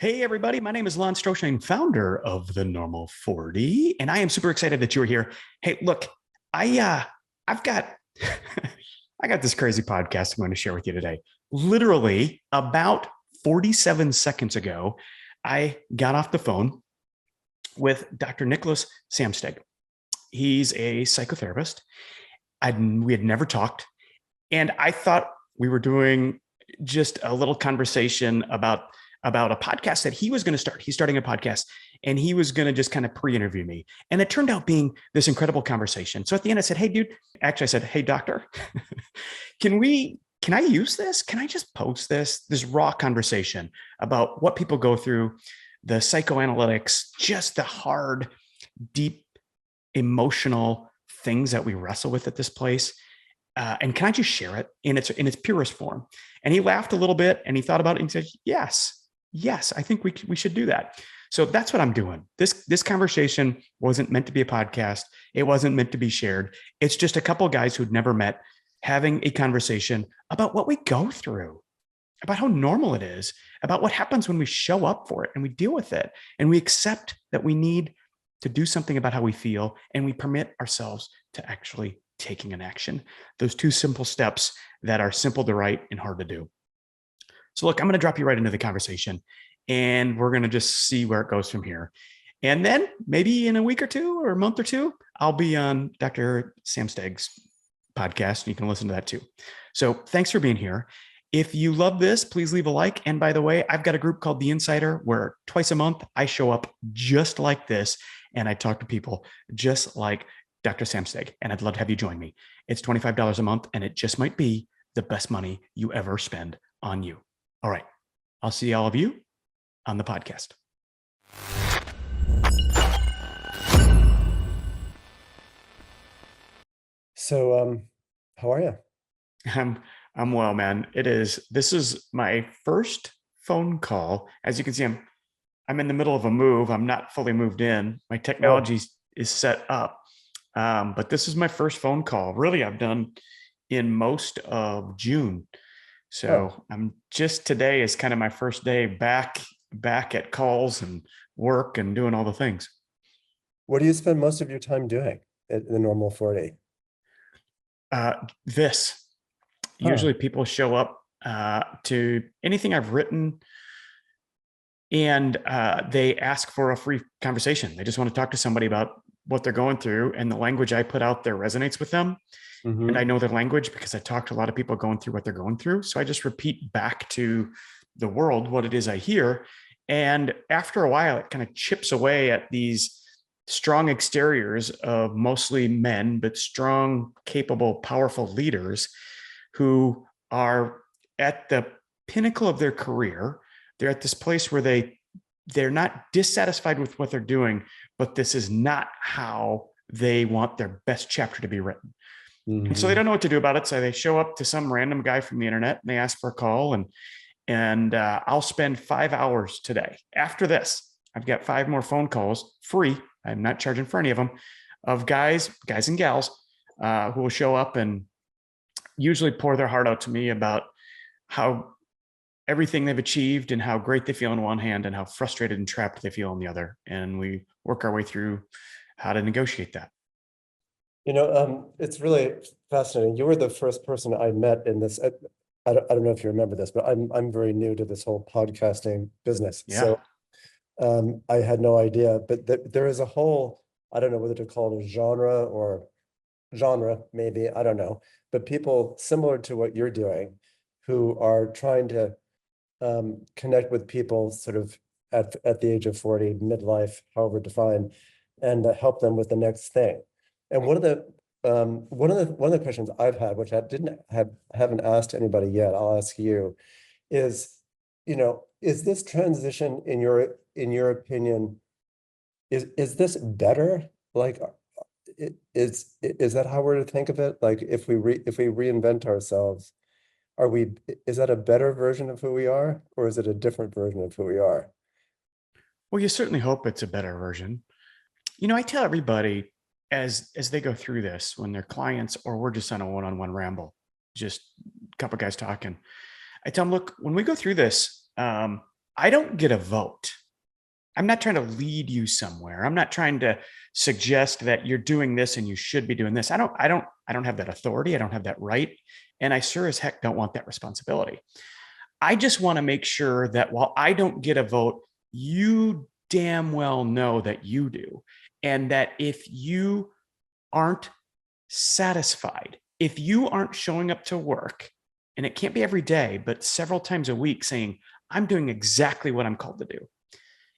Hey, everybody. My name is Lon Stroschein, founder of The Normal 40, and I am super excited that you're here. Hey, look, I've got I got this crazy podcast I'm going to share with you today. Literally about 47 seconds ago, I got off the phone with Dr. Nicholas Samstag. He's a psychotherapist. We had never talked, and I thought we were doing just a little conversation about a podcast that he was going to start. He's starting a podcast, and he was going to just kind of pre-interview me. And it turned out being this incredible conversation. So at the end, I said, "Hey, dude," actually I said, "Hey, doctor, can I use this? Can I just post this raw conversation about what people go through, the psychoanalytics, just the hard, deep, emotional things that we wrestle with at this place? And can I just share it in its purest form?" And he laughed a little bit, and he thought about it, and he said, yes, I think we should do that. So that's what I'm doing. This conversation wasn't meant to be a podcast. It wasn't meant to be shared. It's just a couple of guys who'd never met having a conversation about what we go through, about how normal it is, about what happens when we show up for it and we deal with it, and we accept that we need to do something about how we feel, and we permit ourselves to actually taking an action. Those two simple steps that are simple to write and hard to do. So look, I'm going to drop you right into the conversation, and we're going to just see where it goes from here. And then maybe in a week or two or a month or two, I'll be on Dr. Samstag's podcast, and you can listen to that too. So thanks for being here. If you love this, please leave a like. And by the way, I've got a group called The Insider where twice a month I show up just like this, and I talk to people just like Dr. Samstag, and I'd love to have you join me. It's $25 a month, and it just might be the best money you ever spend on you. All right. I'll see all of you on the podcast. So, how are you? I'm well, man. This is my first phone call. As you can see, I'm in the middle of a move. I'm not fully moved in. My technology is set up. But this is my first phone call. Really, I've done in most of June. So I'm just today is kind of my first day back at calls and work and doing all the things. What do you spend most of your time doing at the Normal 40? This usually people show up to anything I've written, and they ask for a free conversation. They just want to talk to somebody about what they're going through, and the language I put out there resonates with them. Mm-hmm. And I know their language because I talk to a lot of people going through what they're going through. So I just repeat back to the world what it is I hear. And after a while, it kind of chips away at these strong exteriors of mostly men, but strong, capable, powerful leaders who are at the pinnacle of their career. They're at this place where they're not dissatisfied with what they're doing, but this is not how they want their best chapter to be written. Mm-hmm. And so they don't know what to do about it. So they show up to some random guy from the internet, and they ask for a call, and I'll spend 5 hours today. After this, I've got 5 more phone calls free. I'm not charging for any of them, of guys and gals who will show up and usually pour their heart out to me about how everything they've achieved and how great they feel on one hand and how frustrated and trapped they feel on the other. And we work our way through how to negotiate that. It's really fascinating. You were the first person I met in this. I don't know if you remember this, but I'm very new to this whole podcasting business. Yeah. So I had no idea, but there is a whole, I don't know whether to call it a genre, maybe, I don't know, but people similar to what you're doing who are trying to connect with people sort of at the age of 40, midlife, however defined, and help them with the next thing. And one of the questions I've had, which I haven't asked anybody yet, I'll ask you, is this transition in your opinion, is this better? Like, is that how we're to think of it? Like, if we reinvent ourselves, is that a better version of who we are, or is it a different version of who we are? Well, you certainly hope it's a better version. I tell everybody as they go through this, when they're clients or we're just on a one-on-one ramble, just a couple of guys talking, I tell them, look, when we go through this, I don't get a vote. I'm not trying to lead you somewhere. I'm not trying to suggest that you're doing this and you should be doing this. I don't have that authority. I don't have that right. And I sure as heck don't want that responsibility. I just want to make sure that while I don't get a vote, you damn well know that you do. And that if you aren't satisfied, if you aren't showing up to work, and it can't be every day, but several times a week saying, I'm doing exactly what I'm called to do.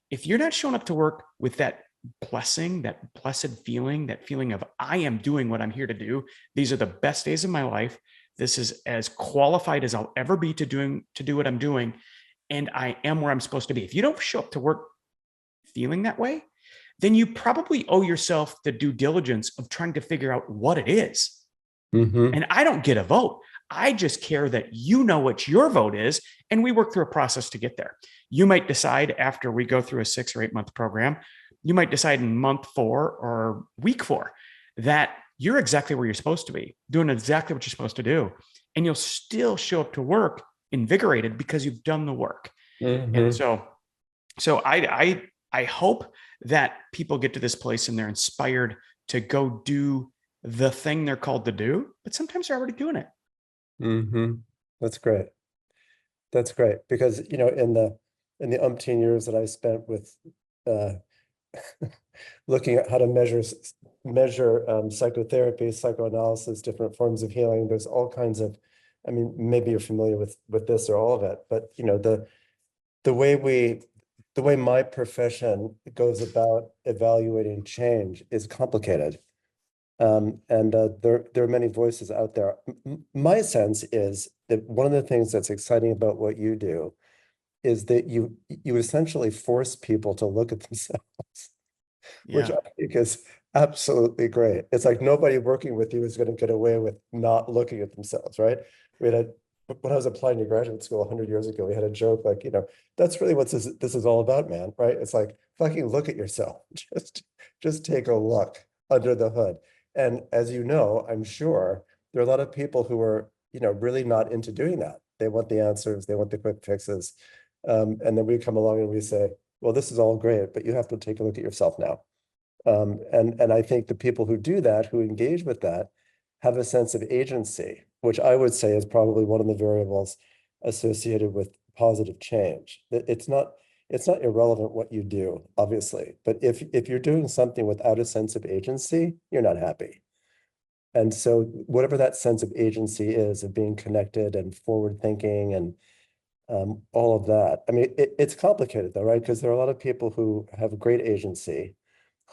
If you're not showing up to work with that blessing, that blessed feeling, that feeling of I am doing what I'm here to do, these are the best days of my life. This is as qualified as I'll ever be to do what I'm doing, and I am where I'm supposed to be. If you don't show up to work feeling that way, then you probably owe yourself the due diligence of trying to figure out what it is. Mm-hmm. And I don't get a vote. I just care that you know what your vote is, and we work through a process to get there. You might decide after we go through a 6 or 8 month program, you might decide in month 4 or week 4 that you're exactly where you're supposed to be, doing exactly what you're supposed to do. And you'll still show up to work invigorated because you've done the work. Mm-hmm. And so I hope that people get to this place and they're inspired to go do the thing they're called to do, but sometimes they're already doing it. Mm-hmm. That's great. That's great because in the umpteen years that I spent with uh, looking at how to measure psychotherapy, psychoanalysis, different forms of healing. There's all kinds of, I mean, maybe you're familiar with this or all of it, but the way my profession goes about evaluating change is complicated. And there are many voices out there. My sense is that one of the things that's exciting about what you do is that you essentially force people to look at themselves, which Yeah. I think is absolutely great. It's like nobody working with you is going to get away with not looking at themselves, right? We had when I was applying to graduate school 100 years ago, we had a joke like, that's really what this is all about, man, right? It's like fucking look at yourself. Just take a look under the hood. And as you know, I'm sure there are a lot of people who are, really not into doing that. They want the answers, they want the quick fixes. And then we come along and we say, well, this is all great, but you have to take a look at yourself now. And I think the people who do that, who engage with that, have a sense of agency, which I would say is probably one of the variables associated with positive change. It's not irrelevant what you do, obviously, but if you're doing something without a sense of agency, you're not happy. And so whatever that sense of agency is, of being connected and forward thinking and all of that. I mean, it's complicated though, right? Because there are a lot of people who have great agency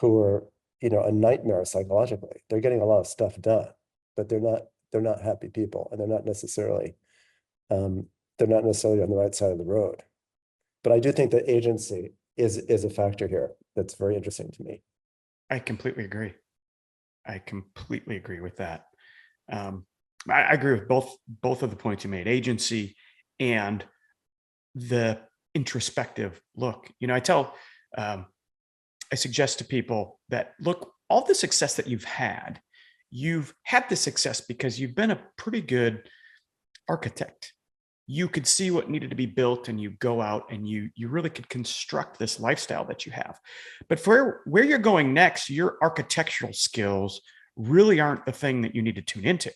who are, a nightmare psychologically. They're getting a lot of stuff done, but they're not happy people, and um, they're not necessarily on the right side of the road. But I do think that agency is a factor here that's very interesting to me. I completely agree. I completely agree with that. I agree with both of the points you made, agency and the introspective look. I suggest to people that look, all the success that you've had the success because you've been a pretty good architect. You could see what needed to be built, and you go out and you really could construct this lifestyle that you have. But for where you're going next, your architectural skills really aren't the thing that you need to tune into.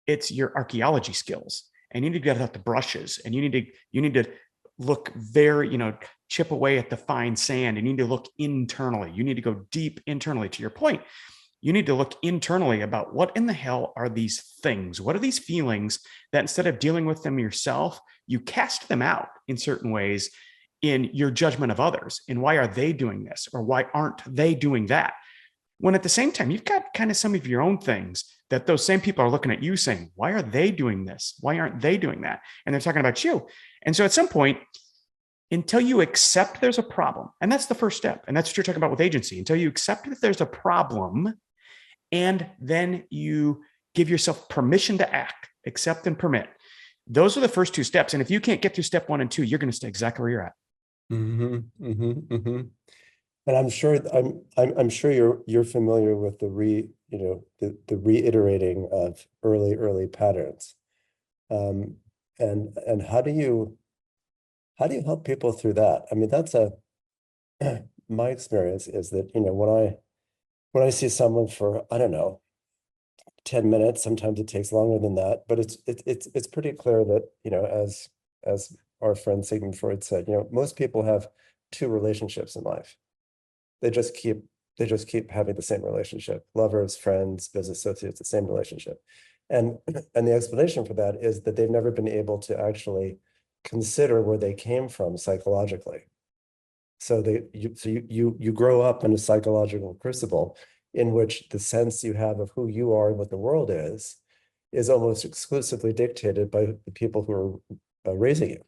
It's your archaeology skills, and you need to get out the brushes, and you need to look very, chip away at the fine sand, and you need to look internally. You need to go deep internally. To your point, you need to look internally about what in the hell are these things? What are these feelings that instead of dealing with them yourself, you cast them out in certain ways in your judgment of others? And why are they doing this? Or why aren't they doing that? When at the same time, you've got kind of some of your own things that those same people are looking at you saying, why are they doing this? Why aren't they doing that? And they're talking about you. And so at some point, until you accept there's a problem, and that's the first step, and that's what you're talking about with agency, until you accept that there's a problem, and then you give yourself permission to act, accept and permit. Those are the first 2 steps. And if you can't get through step 1 and 2, you're going to stay exactly where you're at. Mm-hmm, mm-hmm, mm-hmm. And I'm sure you're familiar with the reiterating of early patterns. And how do How do you help people through that? I mean, that's my experience is that, when I see someone for, I don't know, 10 minutes, sometimes it takes longer than that, but it's pretty clear that, as our friend Sigmund Freud said, most people have two relationships in life. They just keep having the same relationship. Lovers, friends, business associates, the same relationship. And the explanation for that is that they've never been able to actually consider where they came from psychologically. So you grow up in a psychological crucible in which the sense you have of who you are and what the world is almost exclusively dictated by the people who are raising you.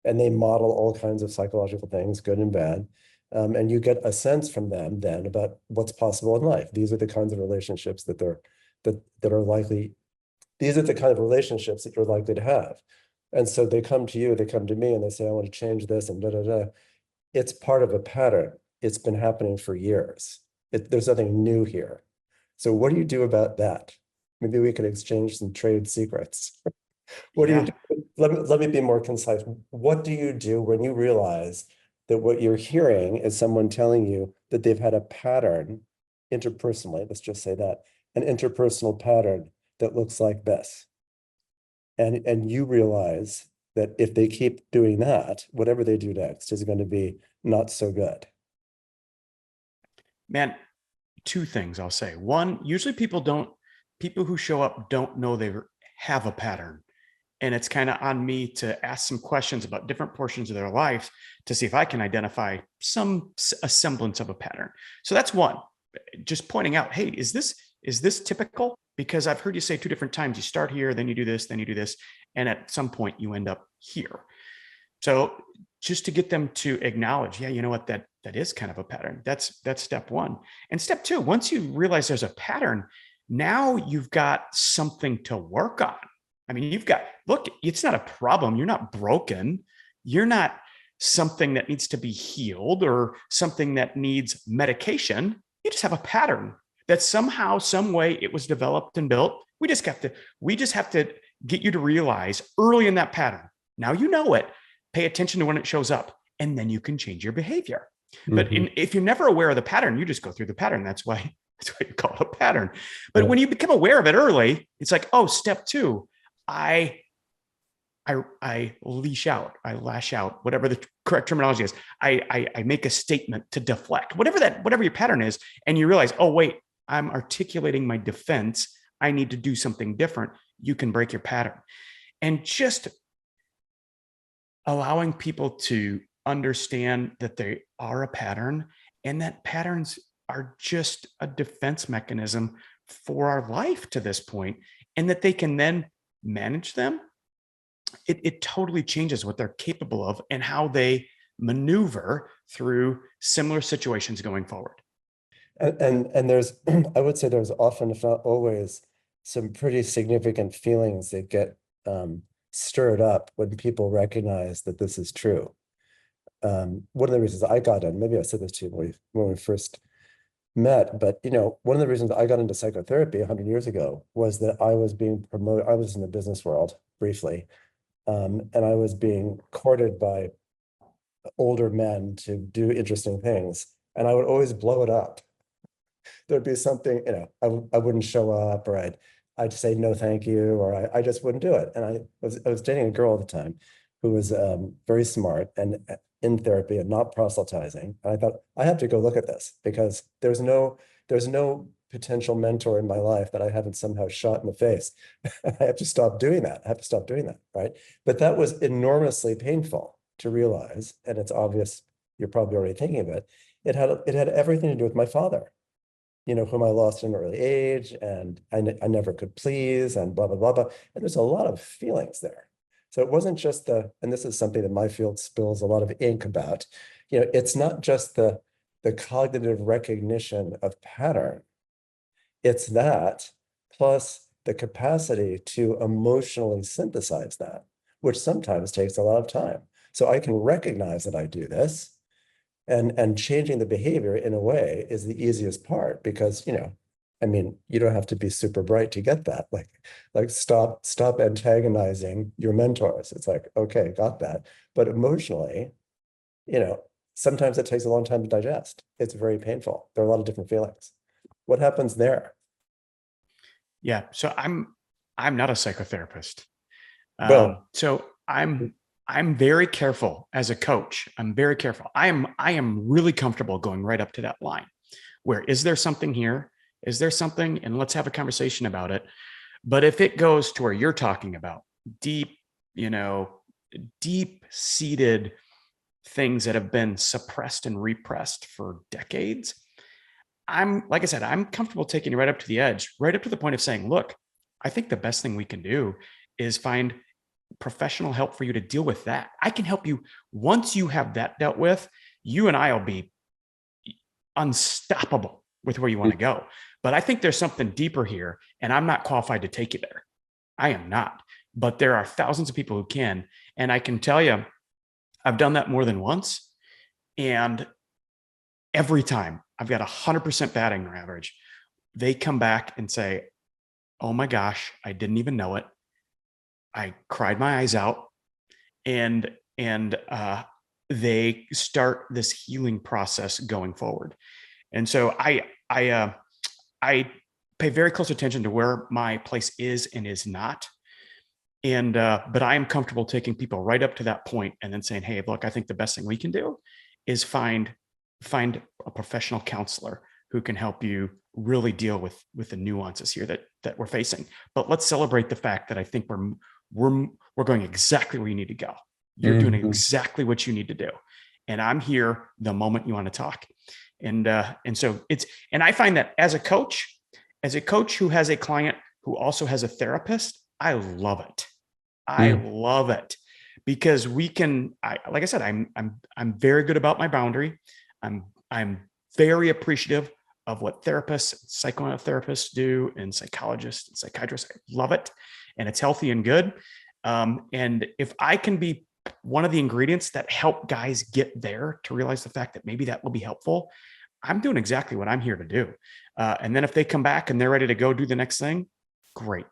And they model all kinds of psychological things, good and bad. And you get a sense from them then about what's possible in life. These are the kinds of relationships that are likely, these are the kind of relationships that you're likely to have. And so they come to you, they come to me and they say, I want to change this and da, da, da. It's part of a pattern. It's been happening for years. There's nothing new here. So what do you do about that? Maybe we could exchange some trade secrets. What do you do? Let me be more concise. What do you do when you realize that what you're hearing is someone telling you that they've had a pattern interpersonally, let's just say that, an interpersonal pattern that looks like this. And you realize that if they keep doing that, whatever they do next is going to be not so good. Man, two things I'll say. One, usually people who show up don't know they have a pattern. And it's kind of on me to ask some questions about different portions of their life to see if I can identify a semblance of a pattern. So that's one, just pointing out, hey, is this typical? Because I've heard you say two different times, you start here, then you do this, then you do this. And at some point you end up here. So just to get them to acknowledge, yeah, you know what, that is kind of a pattern. That's step one. And step two, once you realize there's a pattern, now you've got something to work on. I mean, look, it's not a problem. You're not broken. You're not something that needs to be healed or something that needs medication. You just have a pattern that somehow, some way it was developed and built. We just have to get you to realize early in that pattern. Now you know it. Pay attention to when it shows up, and then you can change your behavior. Mm-hmm. But if you're never aware of the pattern, you just go through the pattern. That's why you call it a pattern. But when you become aware of it early, it's like, oh, step two, I leash out, I lash out, whatever the correct terminology is. I make a statement to deflect, whatever your pattern is, and you realize, oh wait, I'm articulating my defense. I need to do something different. You can break your pattern, and just allowing people to understand that they are a pattern and that patterns are just a defense mechanism for our life to this point, and that they can then manage them. It totally changes what they're capable of and how they maneuver through similar situations going forward. And there's, I would say there's often, if not always, some pretty significant feelings that get stirred up when people recognize that this is true. One of the reasons I got in, maybe I said this to you when we first met, but one of the reasons I got into psychotherapy 100 years ago was that I was being promoted. I was in the business world briefly, and I was being courted by older men to do interesting things, and I would always blow it up. There'd be something, I wouldn't show up, or I'd say no, thank you, or I just wouldn't do it. And I was dating a girl at the time who was very smart and in therapy and not proselytizing. And I thought, I have to go look at this because there's no potential mentor in my life that I haven't somehow shot in the face. I have to stop doing that. Right? But that was enormously painful to realize, and it's obvious you're probably already thinking of it. It had everything to do with my father, whom I lost at an early age, and I never could please, and blah, blah, blah, blah. And there's a lot of feelings there. So it wasn't just and this is something that my field spills a lot of ink about, it's not just the cognitive recognition of pattern. It's that plus the capacity to emotionally synthesize that, which sometimes takes a lot of time. So I can recognize that I do this, and changing the behavior in a way is the easiest part because, I mean, you don't have to be super bright to get that. Like stop antagonizing your mentors. It's like, okay, got that. But emotionally, you know, sometimes it takes a long time to digest. It's very painful. There are a lot of different feelings. What happens there? Yeah. So I'm not a psychotherapist. Well, So I'm very careful as a coach. I'm very careful. I am really comfortable going right up to that line where is there something here? Is there something? And let's have a conversation about it. But if it goes to where you're talking about deep, you know, deep seated things that have been suppressed and repressed for decades, like I said, I'm comfortable taking you right up to the edge, right up to the point of saying, look, I think the best thing we can do is find professional help for you to deal with that. I can help you once you have that dealt with. You and I will be unstoppable with where you want to go. But I think there's something deeper here, and I'm not qualified to take you there. I am not. But there are thousands of people who can. And I can tell you, I've done that more than once. And every time I've got 100% batting average, they come back and say, oh my gosh, I didn't even know it. I cried my eyes out. And they start this healing process going forward. And so I pay very close attention to where my place is and is not. And but I am comfortable taking people right up to that point and then saying, hey, look, I think the best thing we can do is find a professional counselor who can help you really deal with the nuances here that we're facing. But let's celebrate the fact that I think we're going exactly where you need to go. You're doing exactly what you need to do. And I'm here the moment you want to talk. And so and I find that as a coach who has a client who also has a therapist, I love it. I love it because like I said, I'm very good about my boundary. I'm very appreciative of what therapists, psychotherapists do, and psychologists and psychiatrists. I love it, and it's healthy and good. And if I can be one of the ingredients that help guys get there to realize the fact that maybe that will be helpful, I'm doing exactly what I'm here to do. And then if they come back and they're ready to go do the next thing, great.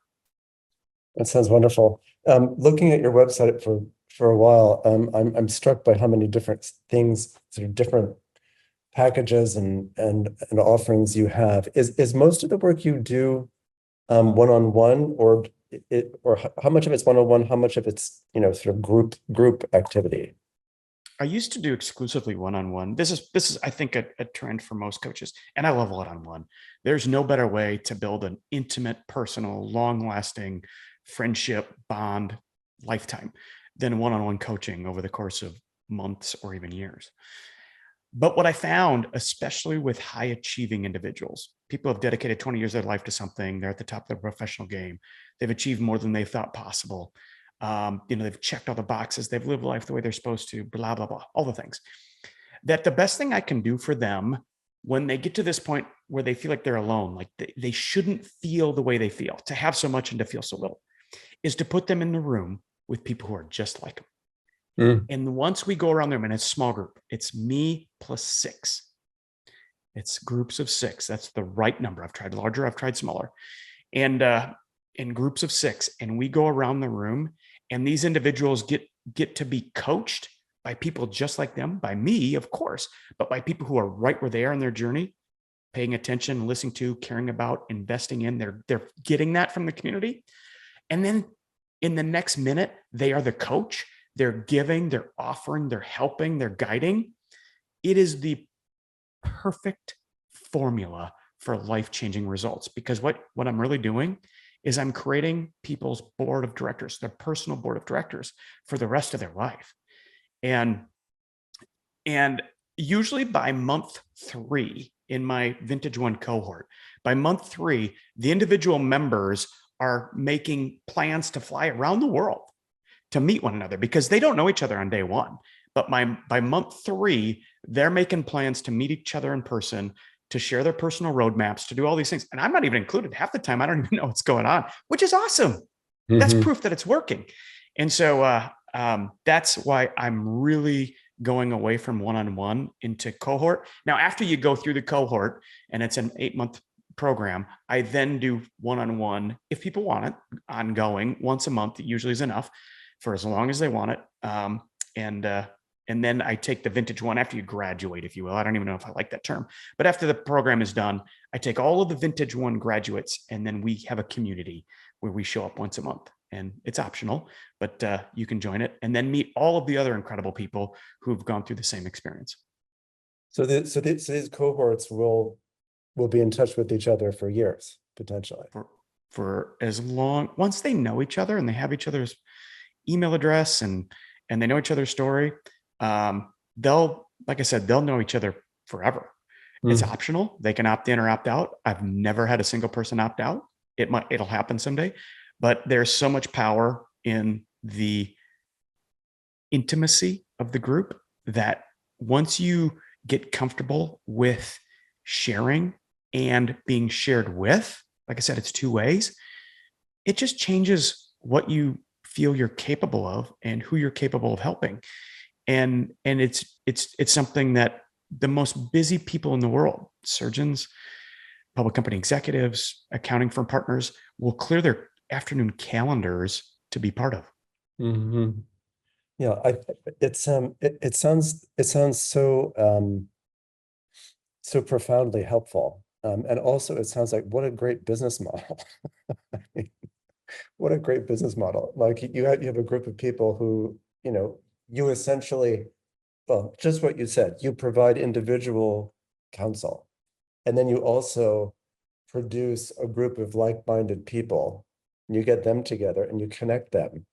that sounds wonderful. Looking at your website for a while, I'm struck by how many different things, sort of different packages and offerings you have. Is most of the work you do one-on-one, or how much of it's one-on-one, how much of it's, sort of group activity? I used to do exclusively one-on-one. This is I think a trend for most coaches, and I love one-on-one. There's no better way to build an intimate, personal, long-lasting friendship bond lifetime than one-on-one coaching over the course of months or even years. But what I found, especially with high achieving individuals, people have dedicated 20 years of their life to something. They're at the top of their professional game. They've achieved more than they thought possible. They've checked all the boxes. They've lived life the way they're supposed to, blah, blah, blah, all the things. That the best thing I can do for them when they get to this point where they feel like they're alone, like they shouldn't feel the way they feel, to have so much and to feel so little, is to put them in the room with people who are just like them. And once we go around them in a small group, it's me plus 6. It's groups of 6. That's the right number. I've tried larger, I've tried smaller. And in groups of 6, and we go around the room, and these individuals get to be coached by people just like them, by me, of course, but by people who are right where they are in their journey, paying attention, listening to, caring about, investing in. They're getting that from the community. And then in the next minute, they are the coach. They're giving, they're offering, they're helping, they're guiding. It is the perfect formula for life-changing results, because what I'm really doing is I'm creating people's board of directors, their personal board of directors for the rest of their life. And usually by month 3 in my vintage 1 cohort, by month 3, the individual members are making plans to fly around the world to meet one another, because they don't know each other on day 1. But by month 3, they're making plans to meet each other in person, to share their personal roadmaps, to do all these things. And I'm not even included. Half the time, I don't even know what's going on, which is awesome. That's proof that it's working. And so that's why I'm really going away from one-on-one into cohort. Now, after you go through the cohort, and it's an 8-month program, I then do one-on-one, if people want it, ongoing, once a month. It usually is enough for as long as they want it. And then I take the vintage one after you graduate, if you will. I don't even know if I like that term, but after the program is done, I take all of the vintage one graduates, and then we have a community where we show up once a month, and it's optional, but you can join it and then meet all of the other incredible people who've gone through the same experience. So these cohorts will be in touch with each other for years, potentially. For as long, once they know each other and they have each other's email address and they know each other's story, they'll, like I said, they'll know each other forever. It's optional. They can opt in or opt out. I've never had a single person opt out. It'll happen someday, but there's so much power in the intimacy of the group that once you get comfortable with sharing and being shared with, like I said, it's two ways. It just changes what you feel you're capable of and who you're capable of helping. And it's something that the most busy people in the world, surgeons, public company executives, accounting firm partners, will clear their afternoon calendars to be part of. Mm-hmm. Yeah, it sounds so profoundly helpful. And also it sounds like what a great business model. I mean, what a great business model. Like you have a group of people who, you essentially, well, just what you said, you provide individual counsel. And then you also produce a group of like-minded people, and you get them together and you connect them.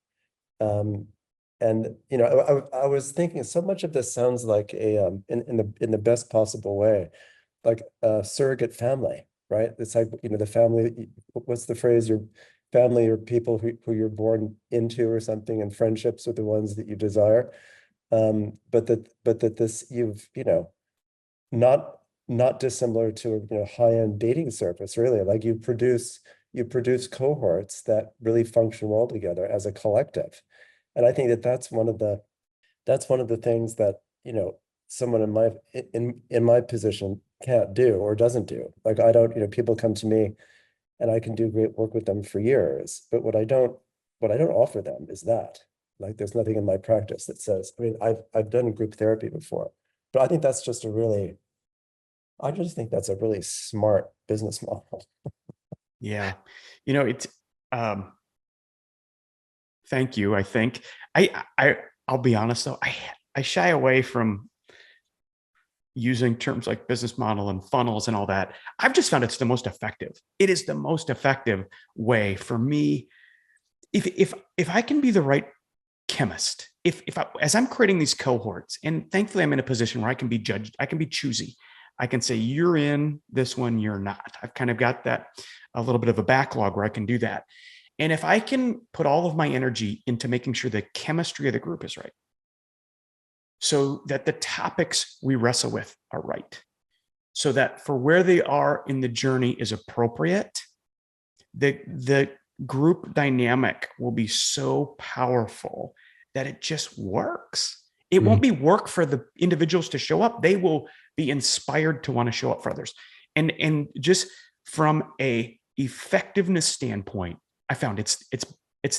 And I was thinking so much of this sounds like a in the best possible way, like a surrogate family, right? It's like, the family, what's the phrase? Your family or people who you're born into or something, and friendships with the ones that you desire. But that this not dissimilar to a high-end dating service, really. Like you produce cohorts that really function well together as a collective. And I think that's one of the things that someone in my position can't do or doesn't do. Like I don't, people come to me and I can do great work with them for years, but what I don't offer them is that. Like there's nothing in my practice that says, I mean, I've done group therapy before, but I think that's just I just think that's a really smart business model. Yeah. It's, thank you. I think I'll be honest though. I shy away from using terms like business model and funnels and all that. I've just found it's the most effective. It is the most effective way for me. If I can be the right chemist, as I'm creating these cohorts, and thankfully I'm in a position where I can be judged, I can be choosy. I can say, you're in this one, you're not. I've kind of got that, a little bit of a backlog where I can do that. And if I can put all of my energy into making sure the chemistry of the group is right, so that the topics we wrestle with are right, so that for where they are in the journey is appropriate, the group dynamic will be so powerful that it just works. It won't be work for the individuals to show up. They will be inspired to want to show up for others. And just from a effectiveness standpoint, I found it's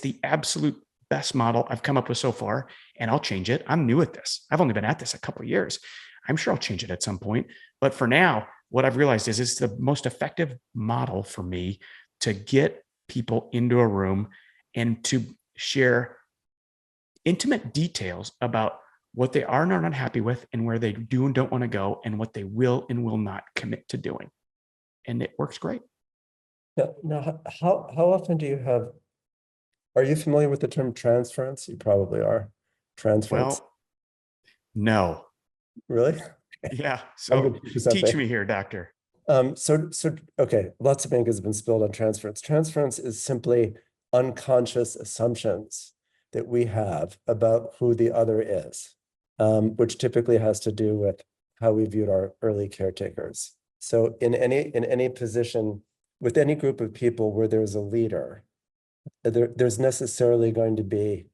the absolute best model I've come up with so far, and I'll change it. I'm new at this. I've only been at this a couple of years. I'm sure I'll change it at some point. But for now, what I've realized is it's the most effective model for me to get people into a room and to share intimate details about what they are and are not happy with, and where they do and don't want to go, and what they will and will not commit to doing. And it works great. Now, how often do you have, are you familiar with the term transference? You probably are. Transference. Well, no. Really? Yeah. I'm So going to teach teach me here, doctor. Okay, lots of ink has been spilled on transference. Transference is simply unconscious assumptions that we have about who the other is, which typically has to do with how we viewed our early caretakers. So in any position, with any group of people where there's a leader, there's necessarily going to be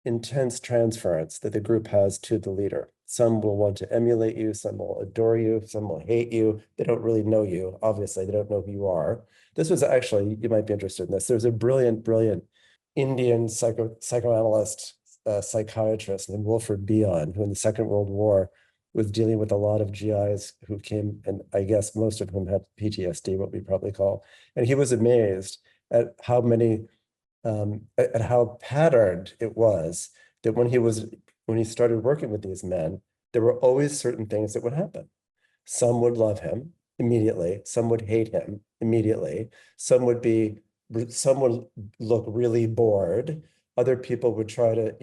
intense transference that the group has to the leader. Some will want to emulate you, some will adore you, some will hate you. They don't really know you. Obviously, they don't know who you are. This was actually, you might be interested in this. There's a brilliant, brilliant Indian psychoanalyst, psychiatrist named Wilfred Bion, who in the Second World War was dealing with a lot of GIs who came, and I guess most of whom had PTSD, what we probably call. And he was amazed at how many, at how patterned it was that when he started working with these men, there were always certain things that would happen. Some would love him immediately. Some would hate him immediately. Some would look really bored. Other people would try to,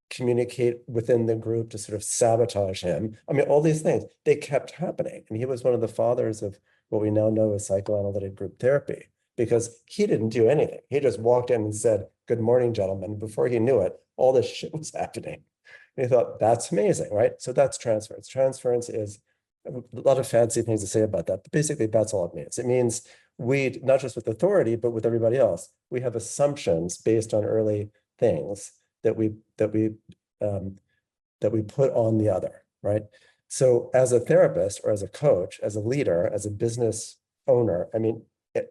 communicate within the group to sort of sabotage him. I mean, all these things, they kept happening. And he was one of the fathers of what we now know as psychoanalytic group therapy, because he didn't do anything. He just walked in and said, "Good morning, gentlemen." Before he knew it, all this shit was happening. And he thought, that's amazing, right? So that's transference. Transference is a lot of fancy things to say about that, but basically that's all it means. It means we, not just with authority, but with everybody else, we have assumptions based on early things that we put on the other, right? So as a therapist or as a coach, as a leader, as a business owner, I mean,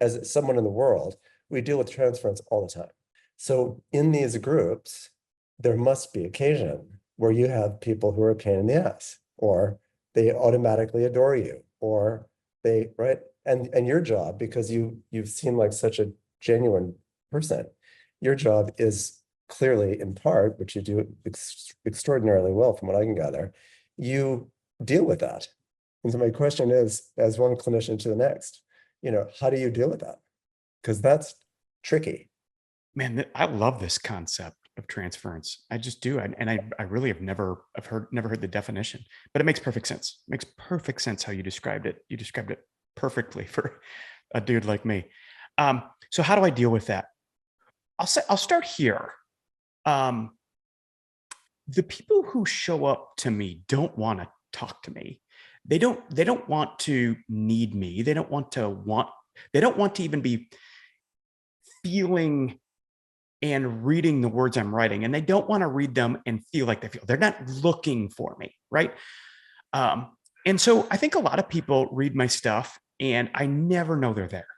as someone in the world, we deal with transference all the time. So in these groups, there must be occasion where you have people who are a pain in the ass, or they automatically adore you, or right? And your job, because you seem like such a genuine person, your job is clearly, in part, which you do extraordinarily well from what I can gather, you deal with that. And so my question is, as one clinician to the next, how do you deal with that? Because that's tricky. Man, I love this concept of transference. I just do. I really have never heard the definition, but it makes perfect sense. It makes perfect sense how you described it. You described it perfectly for a dude like me. So how do I deal with that? I'll start here. The people who show up to me don't want to talk to me. They don't want to need me. They don't want to even be feeling and reading the words I'm writing, and they don't want to read them and feel like they feel. They're not looking for me, right? And so I think a lot of people read my stuff and I never know they're there.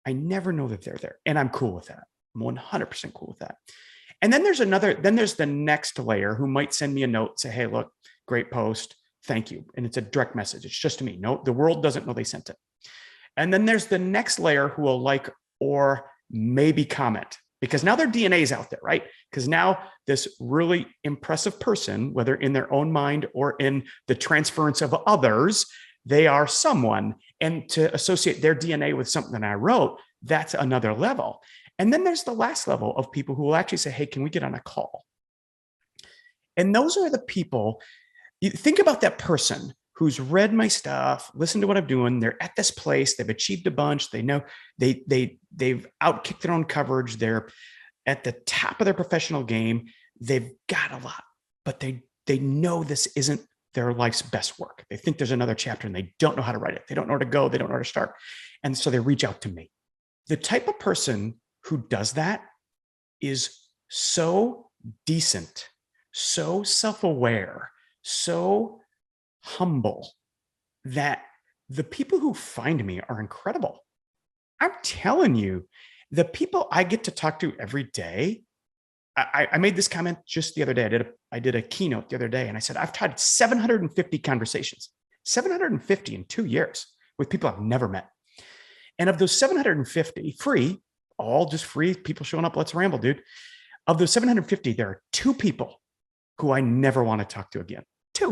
I never know that they're there, and I'm cool with that. I'm 100% cool with that. And then there's the next layer who might send me a note, say, "Hey, look, great post. Thank you." And it's a direct message. It's just to me. No, the world doesn't know they sent it. And then there's the next layer who will like or maybe comment, because now their DNA is out there, right? Because now this really impressive person, whether in their own mind or in the transference of others, they are someone. And to associate their DNA with something I wrote, that's another level. And then there's the last level of people who will actually say, "Hey, can we get on a call?" And those are the people, you think about that person who's read my stuff, listened to what I'm doing. They're at this place. They've achieved a bunch. They know they've outkicked their own coverage. They're at the top of their professional game. They've got a lot, but they know this isn't their life's best work. They think there's another chapter and they don't know how to write it. They don't know where to go. They don't know where to start. And so they reach out to me. The type of person who does that is so decent, so self-aware, so humble, that the people who find me are incredible. I'm telling you, the people I get to talk to every day. I made this comment just the other day. I did a keynote the other day, and I said, I've had 750 conversations, 750 in 2 years with people I've never met. And of those 750, free, all just free, people showing up, let's ramble, dude. Of those 750, there are 2 people who I never want to talk to again. 2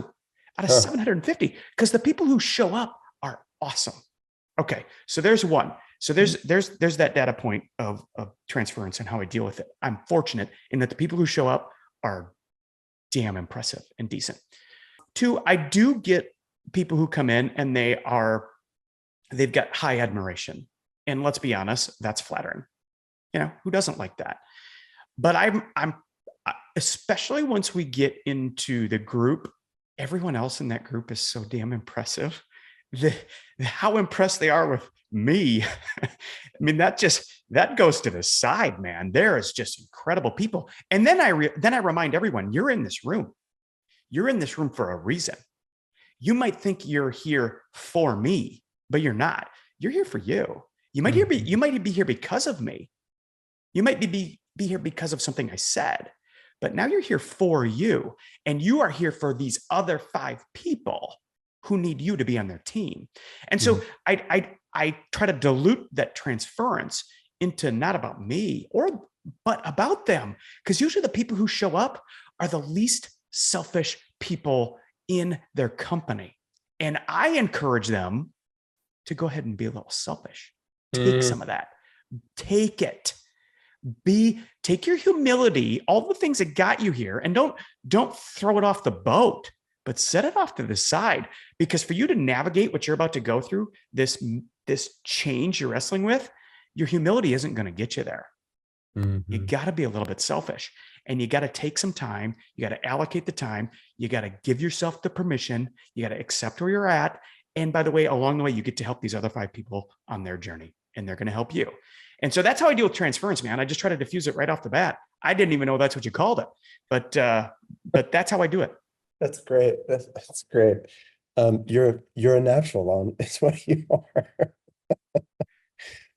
out of 750, because the people who show up are awesome. Okay, so there's one. So there's that data point of transference and how I deal with it. I'm fortunate in that the people who show up are damn impressive and decent. 2, I do get people who come in and they've got high admiration. And let's be honest, that's flattering. Who doesn't like that? But I'm especially once we get into the group, everyone else in that group is so damn impressive. How impressed they are with me. I mean, that goes to the side, man. There is just incredible people. And then I remind everyone, you're in this room. you're in this room for a reason. You might think you're here for me, but you're not. You're here for you. You might be here because of me. You might be here because of something I said, but now you're here for you. And you are here for these other 5 people who need you to be on their team. And so I try to dilute that transference into not about me but about them. Because usually the people who show up are the least selfish people in their company. And I encourage them to go ahead and be a little selfish. Take some of that. Take it. Take your humility, all the things that got you here, and don't throw it off the boat, but set it off to the side. Because for you to navigate what you're about to go through, this change you're wrestling with, your humility isn't going to get you there. You got to be a little bit selfish, and you got to take some time. You got to allocate the time. You got to give yourself the permission. You got to accept where you're at. And by the way, along the way, you get to help these other 5 people on their journey, and they're going to help you. And so that's how I deal with transference, man. I just try to diffuse it right off the bat. I didn't even know that's what you called it, but that's how I do it. That's great. That's great. You're a natural, Lon. It's what you are.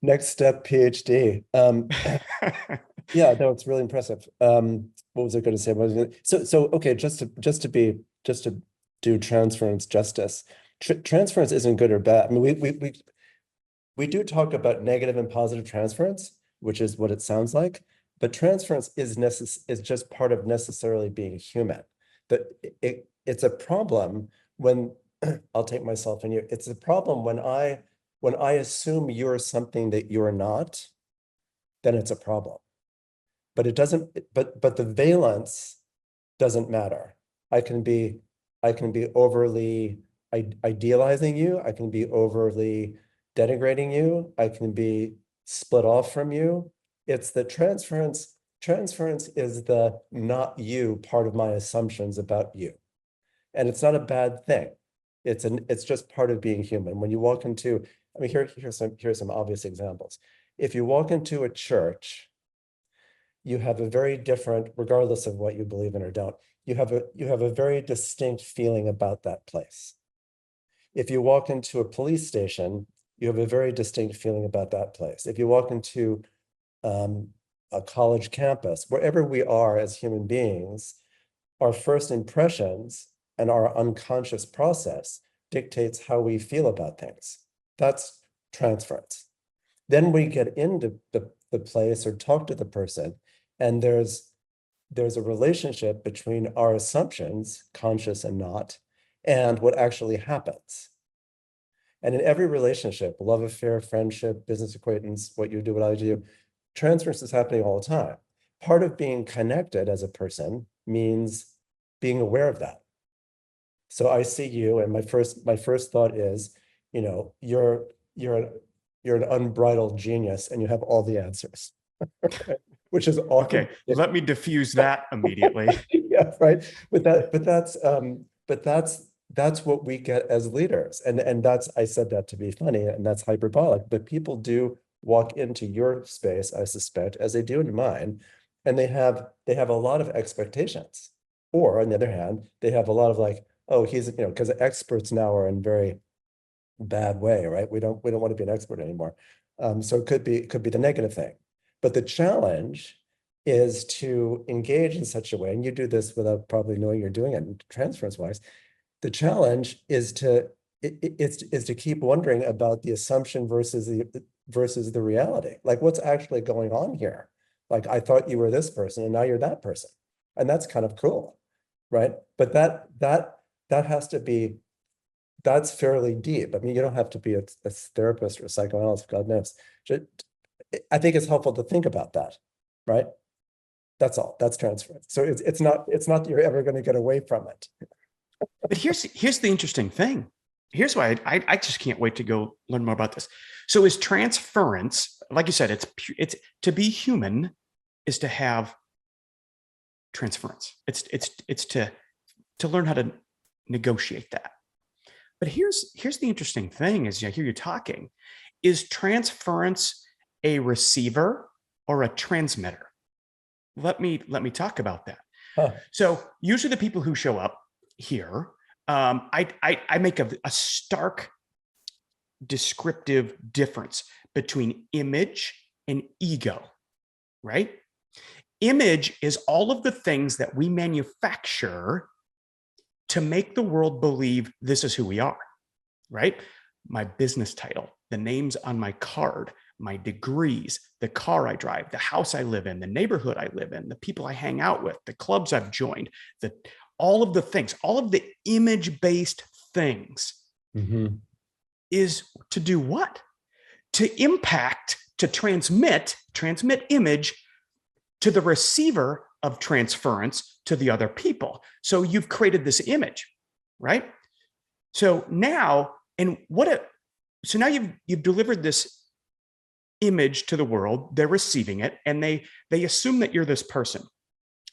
Next step, PhD. Yeah, no, it's really impressive. What was I going to say? So okay, just to do transference justice. Transference isn't good or bad. I mean, we do talk about negative and positive transference, which is what it sounds like, but transference is just part of necessarily being human. But it's a problem when I'll take myself and you. It's a problem when I assume you're something that you're not, then it's a problem. But it doesn't. But the valence doesn't matter. I can be overly idealizing you. I can be overly denigrating you. I can be split off from you. It's the transference is the not you part of my assumptions about you. And it's not a bad thing. It's just part of being human. When you walk into, I mean, here's some obvious examples. If you walk into a church, you have a very different, regardless of what you believe in or don't, you have a very distinct feeling about that place. If you walk into a police station, you have a very distinct feeling about that place. If you walk into a college campus, wherever we are as human beings, our first impressions and our unconscious process dictates how we feel about things. That's transference. Then we get into the place or talk to the person, and there's a relationship between our assumptions, conscious and not, and what actually happens. And in every relationship, love affair, friendship, business acquaintance, what you do, what I do, transference is happening all the time. Part of being connected as a person means being aware of that. So I see you, and my first thought is, you're an unbridled genius, and you have all the answers, which is awesome. Okay, let me diffuse that immediately. Yeah, right. But that's what we get as leaders, and that's, I said that to be funny, and that's hyperbolic. But people do walk into your space, I suspect, as they do into mine, and they have a lot of expectations. Or on the other hand, they have a lot of like, oh, he's, because experts now are in very bad way, right? We don't want to be an expert anymore. So it could be the negative thing. But the challenge is to engage in such a way, and you do this without probably knowing you're doing it transference wise. The challenge is to keep wondering about the assumption versus the reality. Like, what's actually going on here? Like, I thought you were this person, and now you're that person, and that's kind of cool, right? But that has to be, that's fairly deep. I mean, you don't have to be a therapist or a psychoanalyst, God knows. I think it's helpful to think about that, right? That's all. That's transference. So it's not that you're ever going to get away from it. But here's the interesting thing. Here's why I just can't wait to go learn more about this. So is transference, like you said, it's to be human is to have transference. It's to learn how to negotiate that. But here's the interesting thing as I hear you talking, is transference a receiver or a transmitter? Let me talk about that. Huh. So usually the people who show up here. I make a stark descriptive difference between image and ego, right? Image is all of the things that we manufacture to make the world believe this is who we are, right? My business title, the names on my card, my degrees, the car I drive, the house I live in, the neighborhood I live in, the people I hang out with, the clubs I've joined, all of the things, all of the image-based things is to do what? To impact, to transmit image to the receiver of transference to the other people. So you've created this image, right? So now, so now you've delivered this image to the world, they're receiving it, and they assume that you're this person.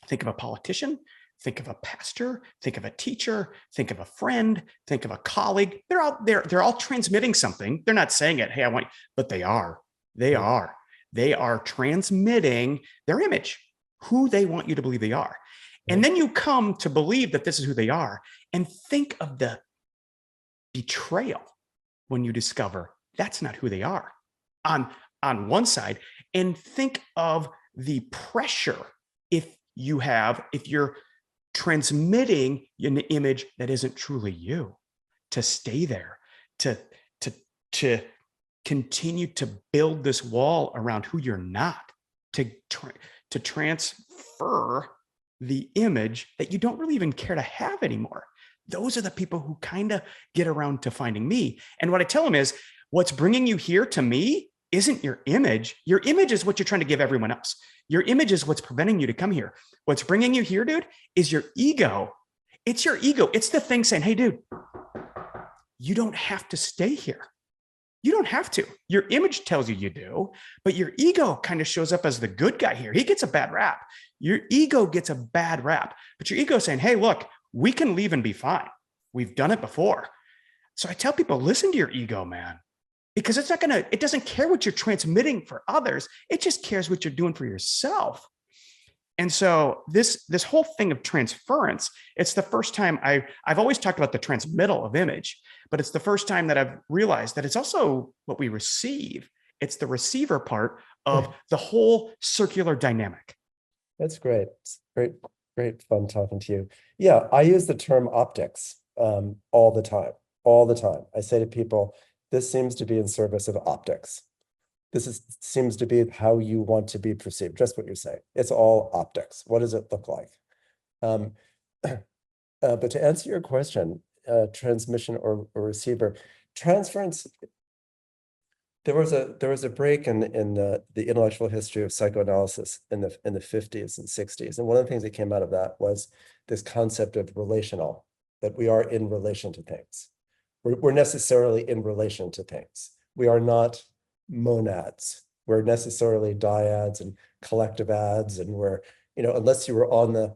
Think of a politician, think of a pastor, think of a teacher, think of a friend, think of a colleague. They're out there, they're all transmitting something. They're not saying it, hey, I want, but they are. They are transmitting their image, who they want you to believe they are. And then you come to believe that this is who they are, and think of the betrayal when you discover that's not who they are on one side, and think of the pressure if you're transmitting an image that isn't truly you, to stay there, to continue to build this wall around who you're not, to transfer the image that you don't really even care to have anymore. Those are the people who kind of get around to finding me. And what I tell them is, what's bringing you here to me isn't your image. Your image is what you're trying to give everyone else. Your image is what's preventing you to come here. What's bringing you here, dude, is your ego. It's your ego. It's the thing saying, hey, dude, you don't have to stay here. You don't have to. Your image tells you you do, but your ego kind of shows up as the good guy here. He gets a bad rap. Your ego gets a bad rap, but your ego is saying, hey, look, we can leave and be fine. We've done it before. So I tell people, listen to your ego, man, because it doesn't care what you're transmitting for others. It just cares what you're doing for yourself. And so this whole thing of transference, it's the first time I've always talked about the transmittal of image, but it's the first time that I've realized that it's also what we receive. It's the receiver part of the whole circular dynamic. That's great. It's great fun talking to you. Yeah, I use the term optics all the time. I say to people, this seems to be in service of optics. Seems to be how you want to be perceived, just what you're saying. It's all optics. What does it look like? But to answer your question, transmission or receiver, transference, there was a break in the intellectual history of psychoanalysis in the 50s and 60s. And one of the things that came out of that was this concept of relational, that we are in relation to things. We're necessarily in relation to things. We are not monads. We're necessarily dyads and collective ads, and we're, unless you were on the,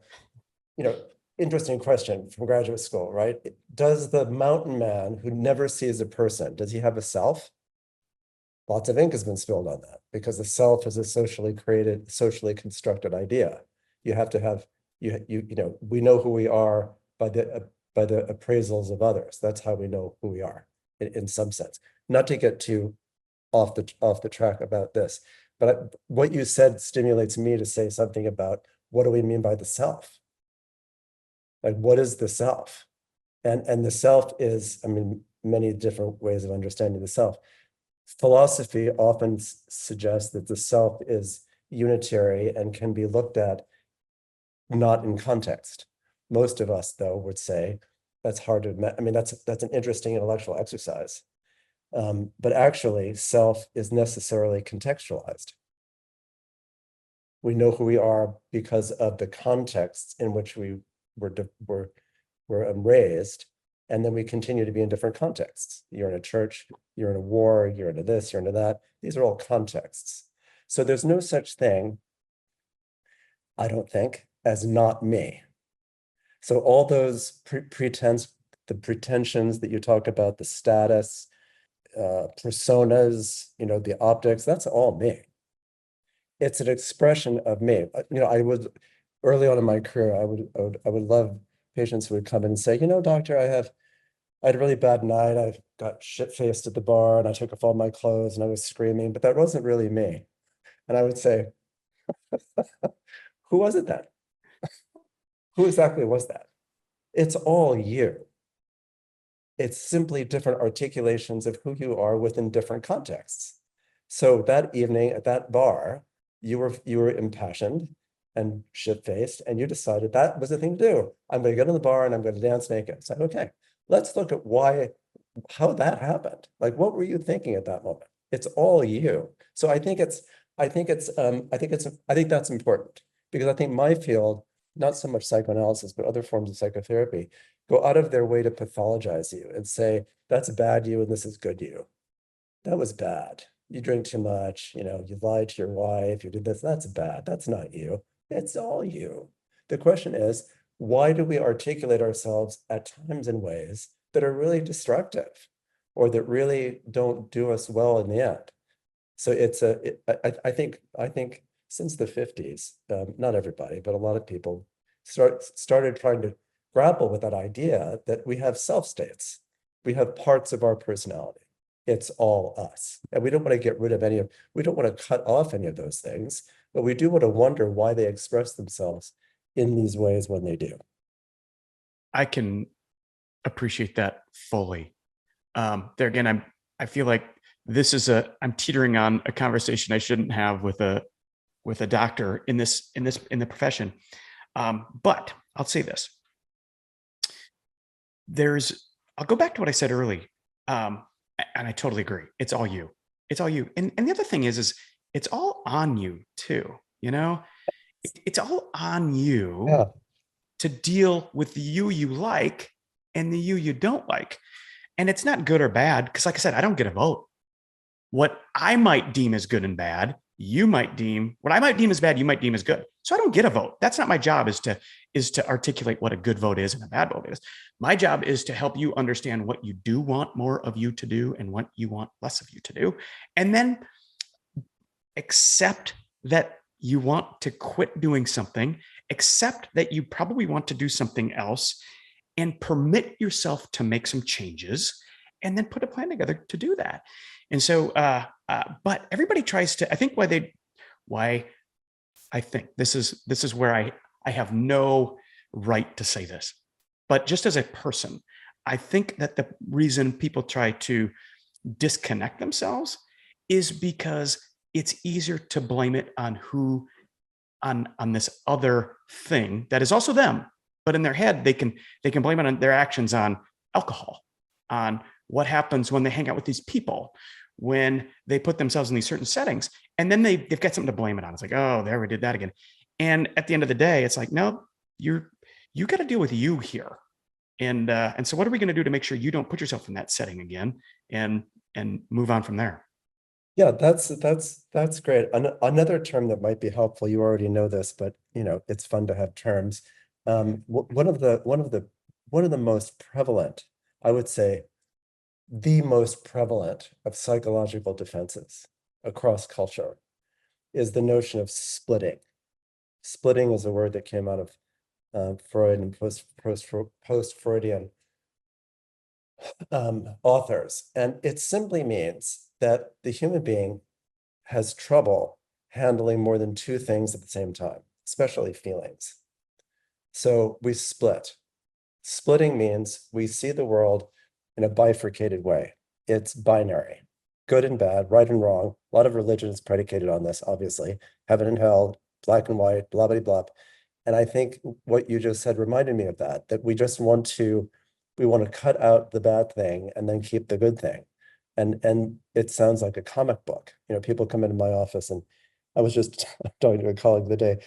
interesting question from graduate school, right? Does the mountain man who never sees a person, does he have a self? Lots of ink has been spilled on that, because the self is a socially created, socially constructed idea. You have to have, we know who we are by the appraisals of others. That's how we know who we are in some sense. Not to get too off the track about this, but what you said stimulates me to say something about, what do we mean by the self? Like, what is the self? And the self is, many different ways of understanding the self. Philosophy often suggests that the self is unitary and can be looked at not in context. Most of us, though, would say that's hard to admit. That's an interesting intellectual exercise. But actually, self is necessarily contextualized. We know who we are because of the contexts in which we were raised, and then we continue to be in different contexts. You're in a church, you're in a war, you're into this, you're into that. These are all contexts. So there's no such thing, I don't think, as not me. So all those the pretensions that you talk about, the status, personas, the optics, that's all me. It's an expression of me. I would, early on in my career, I would love patients who would come in and say, doctor, I had a really bad night. I got shit-faced at the bar and I took off all my clothes and I was screaming, but that wasn't really me. And I would say, who was it then? Who exactly was that? It's all you. It's simply different articulations of who you are within different contexts. So that evening at that bar, you were impassioned and shit-faced, and you decided that was the thing to do. I'm going to get in the bar and I'm going to dance naked. It's like, okay, let's look at how that happened. Like, what were you thinking at that moment? It's all you. So I think that's important, because I think my field, not so much psychoanalysis, but other forms of psychotherapy, go out of their way to pathologize you and say, that's bad you and this is good you. That was bad. You drink too much, you lied to your wife, you did this, that's bad. That's not you. It's all you. The question is, why do we articulate ourselves at times in ways that are really destructive or that really don't do us well in the end? So I think since the 50s, not everybody, but a lot of people started trying to grapple with that idea that we have self states. We have parts of our personality. It's all us. And we don't want to get rid of we don't want to cut off any of those things, but we do want to wonder why they express themselves in these ways when they do. I can appreciate that fully. There again, I feel like I'm teetering on a conversation I shouldn't have with a doctor in the profession. But I'll say this. I'll go back to what I said early. And I totally agree. It's all you. It's all you. And the other thing is it's all on you too. It's all on you. Yeah. To deal with the you like and the you don't like. And it's not good or bad, because like I said, I don't get a vote. What I might deem as good and bad, what I might deem as bad, you might deem as good. So I don't get a vote. That's not my job, is to articulate what a good vote is and a bad vote is. My job is to help you understand what you do want more of you to do and what you want less of you to do. And then accept that you want to quit doing something, accept that you probably want to do something else, and permit yourself to make some changes, and then put a plan together to do that. And so, but everybody tries to, I think why I think this is where I have no right to say this, but just as a person, I think that the reason people try to disconnect themselves is because it's easier to blame it on on this other thing that is also them, but in their head, they can blame it on their actions on alcohol, on what happens when they hang out with these people, when they put themselves in these certain settings, and then they've got something to blame it on. It's like, oh, there we did that again. And at the end of the day, it's like, no, you got to deal with you here. And so what are we going to do to make sure you don't put yourself in that setting again, and move on from there? Yeah, that's great. Another term that might be helpful, you already know this, but it's fun to have terms. One of the most prevalent, I would say, the most prevalent of psychological defenses across culture is the notion of splitting. Splitting is a word that came out of Freud and post-Freudian authors. And it simply means that the human being has trouble handling more than two things at the same time, especially feelings. So we split. Splitting means we see the world in a bifurcated way. It's binary, good and bad, right and wrong. A lot of religion is predicated on this, obviously. Heaven and hell, black and white, blah, blah, blah. And I think what you just said reminded me of that we just want to cut out the bad thing and then keep the good thing. And it sounds like a comic book. People come into my office, and I was just talking to a colleague the other day.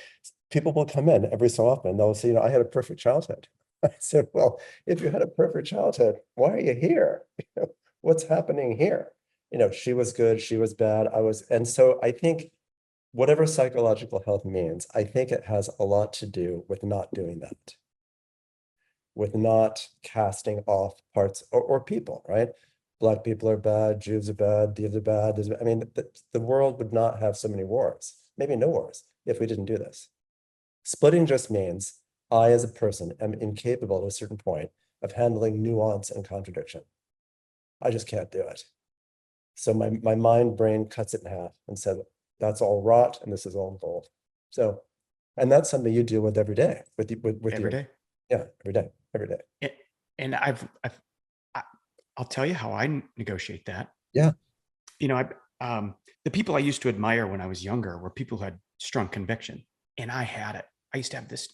People will come in every so often. They'll say, I had a perfect childhood. I said, well, if you had a perfect childhood, why are you here? What's happening here? She was good, she was bad, and so I think whatever psychological health means, I think it has a lot to do with not doing that, with not casting off parts or people, right? Black people are bad, Jews are bad, these are bad. The world would not have so many wars, maybe no wars, if we didn't do this. Splitting just means I, as a person, am incapable at a certain point of handling nuance and contradiction. I just can't do it. So my mind brain cuts it in half and said, that's all rot and this is all gold. So, and that's something you deal with every day with every your, day. yeah, every day. And I'll tell you how I negotiate that. Yeah. You know, the people I used to admire when I was younger were people who had strong conviction, and I had it. I used to have this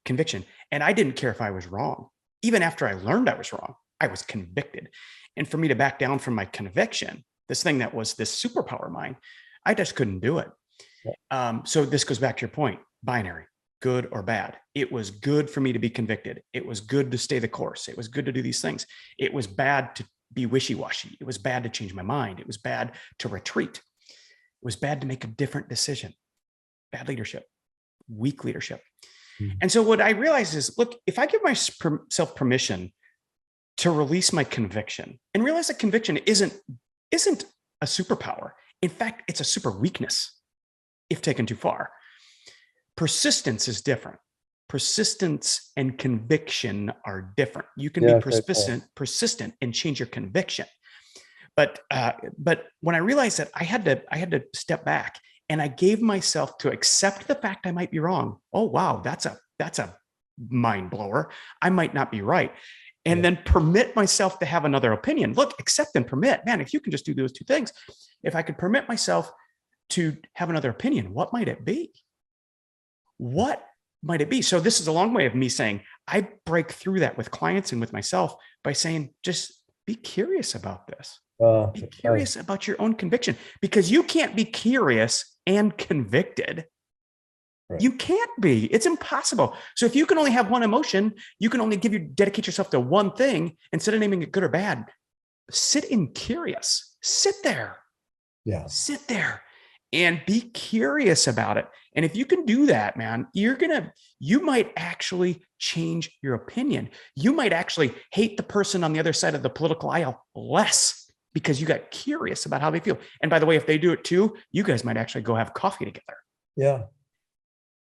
conviction, and I didn't care if I was wrong. Even after I learned I was wrong, I was convicted. And for me to back down from my conviction, this thing that was this superpower of mine, I just couldn't do it. So this goes back to your point, binary, good or bad. It was good for me to be convicted. It was good to stay the course. It was good to do these things. It was bad to be wishy-washy. It was bad to change my mind. It was bad to retreat. It was bad to make a different decision. Bad leadership, weak leadership. And so what I realized is, look, if I give myself permission to release my conviction and realize that conviction isn't a superpower. In fact, it's a super weakness if taken too far. Persistence is different. Persistence and conviction are different. You can be persistent and change your conviction. But when I realized that I had to step back, and I gave myself to accept the fact I might be wrong. Oh, wow, that's a mind blower. I might not be right. And then permit myself to have another opinion. Look, accept and permit. Man, if you can just do those two things, if I could permit myself to have another opinion, what might it be? What might it be? So this is a long way of me saying I break through that with clients and with myself by saying, just be curious about this. Be curious about your own conviction, because you can't be curious and convicted. Right. You can't be. It's impossible. So if you can only have one emotion, you can only dedicate yourself to one thing instead of naming it good or bad. Sit in curious. Sit there. Yeah. Sit there and be curious about it. And if you can do that, man, you might actually change your opinion. You might actually hate the person on the other side of the political aisle less because you got curious about how they feel. And by the way, if they do it too, you guys might actually go have coffee together. Yeah.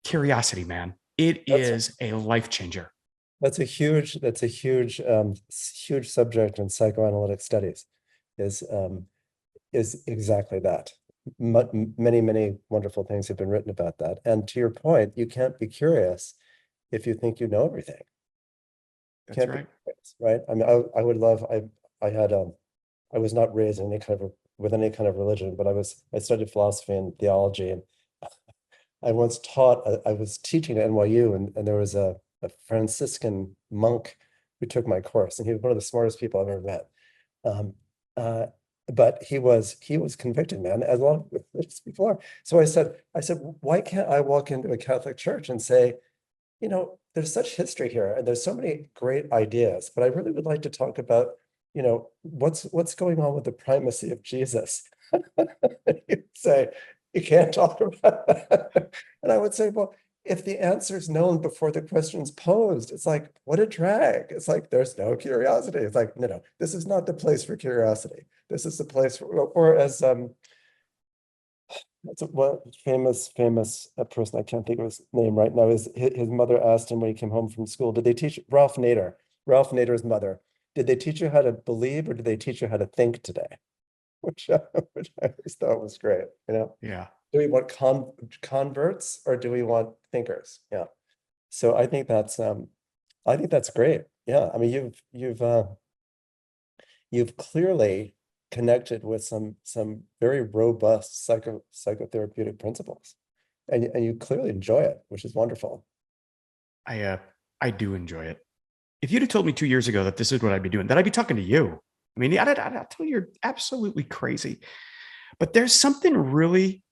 Curiosity, man. Is a life changer. That's a huge subject in psychoanalytic studies, is exactly that. Many wonderful things have been written about that. And to your point, you can't be curious if you think you know everything. That's right. Right? I mean, I would love, I was not raised in with any kind of religion, but I studied philosophy and theology, and I once I was teaching at NYU, and there was a Franciscan monk who took my course, and he was one of the smartest people I've ever met. But he was convicted, man, as a lot of religious people are. So I said, why can't I walk into a Catholic church and say, there's such history here, and there's so many great ideas, but I really would like to talk about, what's going on with the primacy of Jesus. He'd say, you can't talk about that. And I would say, well, if the answer is known before the question's posed, it's like, what a drag. It's like, there's no curiosity. It's like, no, this is not the place for curiosity. This is the place for, or as that's a famous person, I can't think of his name right now, is his mother asked him when he came home from school, did they teach Ralph Nader's mother, did they teach you how to believe, or did they teach you how to think today? Which I always thought was great, Yeah. Do we want converts, or do we want thinkers? Yeah. So I think that's great. Yeah. I mean, you've clearly connected with some very robust psychotherapeutic principles, and you clearly enjoy it, which is wonderful. I do enjoy it. If you'd have told me 2 years ago that this is what I'd be doing, that I'd be talking to you. I mean, I'd tell you you're absolutely crazy, but there's something really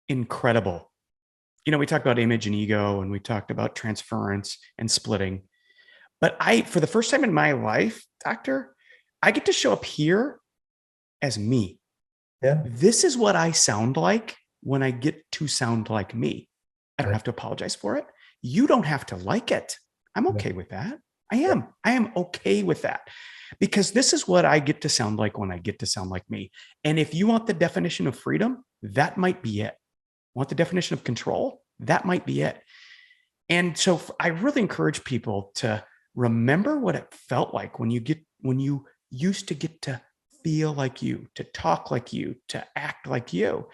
incredible. We talked about image and ego, and we talked about transference and splitting. But for the first time in my life, doctor, I get to show up here as me. Yeah. This is what I sound like when I get to sound like me. I don't have to apologize for it. You don't have to like it. I'm okay with that. I am okay with that, because this is what I get to sound like when I get to sound like me. And if you want the definition of freedom, that might be it. Want the definition of control? That might be it. And so I really encourage people to remember what it felt like when you used to get to feel like you, to talk like you, to act like you.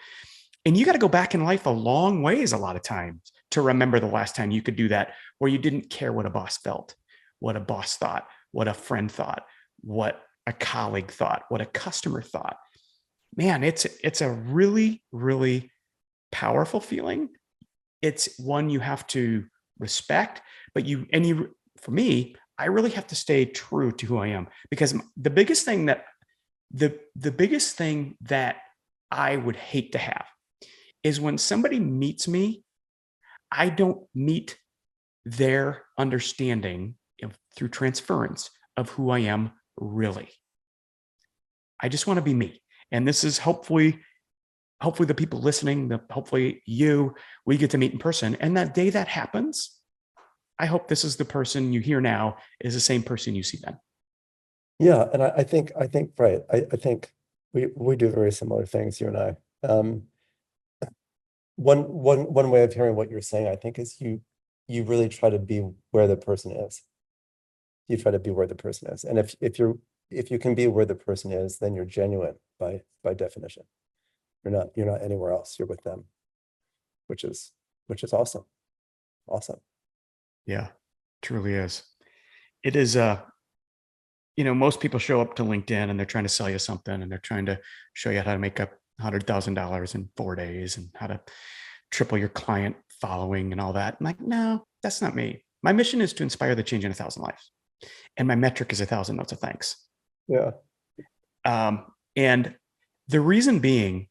And you got to go back in life a long ways a lot of times to remember the last time you could do that, where you didn't care what a boss felt, what a boss thought, what a friend thought, what a colleague thought, what a customer thought. Man, it's a really, really powerful feeling. It's one you have to respect, but for me, I really have to stay true to who I am, because the biggest thing that I would hate to have is when somebody meets me, I don't meet their understanding through transference of who I am really. I just want to be me. And this is hopefully the people listening, hopefully we get to meet in person. And that day that happens, I hope this is the person you hear now is the same person you see then. Yeah, and I think right. I think we do very similar things, you and I. One way of hearing what you're saying, I think, is you really try to be where the person is. You try to be where the person is. And if you can be where the person is, then you're genuine by definition. You're not anywhere else. You're with them, which is awesome. Awesome. Yeah, truly is. It is most people show up to LinkedIn and they're trying to sell you something, and they're trying to show you how to make up $100,000 in 4 days and how to triple your client following and all that. I'm like, no, that's not me. My mission is to inspire the change in 1,000 lives. And my metric is 1,000 notes of thanks. Yeah. And the reason being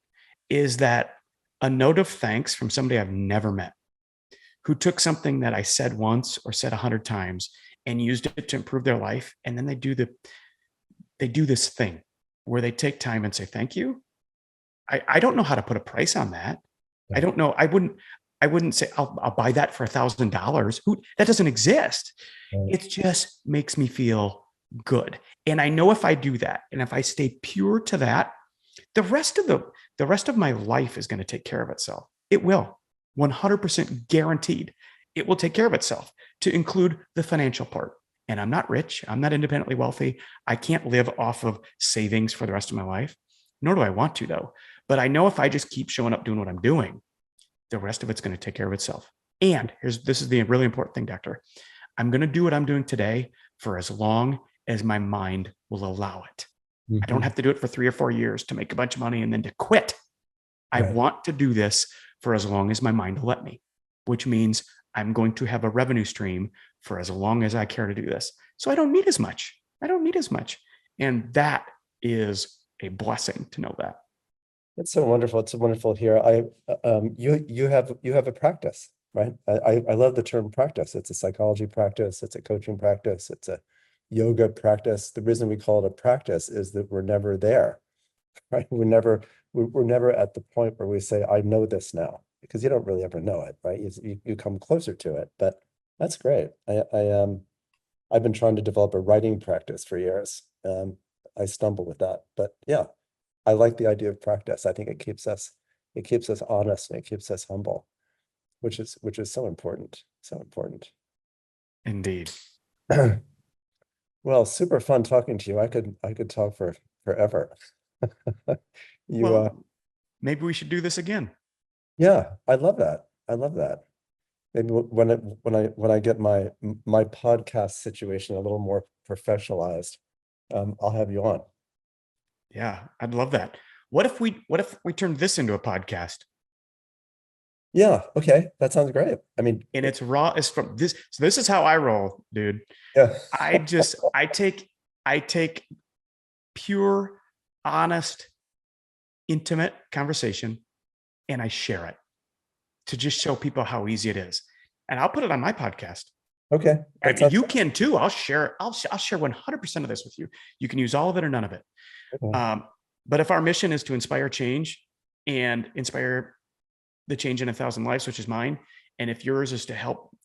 is that a note of thanks from somebody I've never met, who took something that I said once or said 100 times and used it to improve their life. And then they do this thing where they take time and say, thank you. I don't know how to put a price on that. Yeah. I don't know. I wouldn't say I'll buy that for $1,000. That doesn't exist. Right. It just makes me feel good. And I know if I do that, and if I stay pure to that, the rest of my life is going to take care of itself. It will, 100% guaranteed. It will take care of itself, to include the financial part. And I'm not rich. I'm not independently wealthy. I can't live off of savings for the rest of my life, nor do I want to, though. But I know if I just keep showing up doing what I'm doing, the rest of it's going to take care of itself. And this is the really important thing, Doctor. I'm going to do what I'm doing today for as long as my mind will allow it. I don't have to do it for 3 or 4 years to make a bunch of money and then to quit. I want to do this for as long as my mind will let me, which means I'm going to have a revenue stream for as long as I care to do this. So I don't need as much. And that is a blessing to know that. It's so wonderful. It's so wonderful here. You have a practice, right? I love the term practice. It's a psychology practice. It's a coaching practice. It's a yoga practice. The reason we call it a practice is that we're never there, right? We're never at the point where we say, I know this now, because you don't really ever know it, right? You come closer to it, but that's great. I've been trying to develop a writing practice for years. I stumble with that, but yeah, I like the idea of practice. I think it keeps us honest, and it keeps us humble, which is so important. So important. Indeed. Well, super fun talking to you. I could talk for forever. Maybe we should do this again. Yeah, I love that. Maybe when I get my podcast situation a little more professionalized, I'll have you on. Yeah, I'd love that. What if we turned this into a podcast? Yeah, okay. That sounds great. I mean, and it's raw as from this. So this is how I roll, dude. Yeah. I take pure, honest, intimate conversation and I share it to just show people how easy it is. And I'll put it on my podcast. Okay. You can too. I'll share 100% of this with you. You can use all of it or none of it. Okay. But if our mission is to inspire change and inspire the change in 1,000 lives, which is mine, and if yours is to help,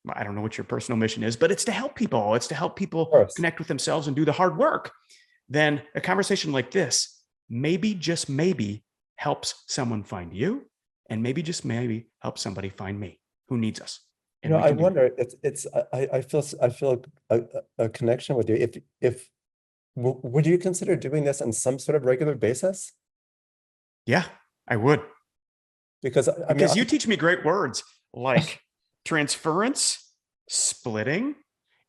I don't know what your personal mission is, but it's to help people. It's to help people connect with themselves and do the hard work. Then a conversation like this, maybe, just maybe, helps someone find you, and maybe, just maybe, helps somebody find me who needs us. and we I can do wonder, I feel a connection with you. If would you consider doing this on some sort of regular basis? Yeah, I would. Because I mean, Because you teach me great words like transference, splitting.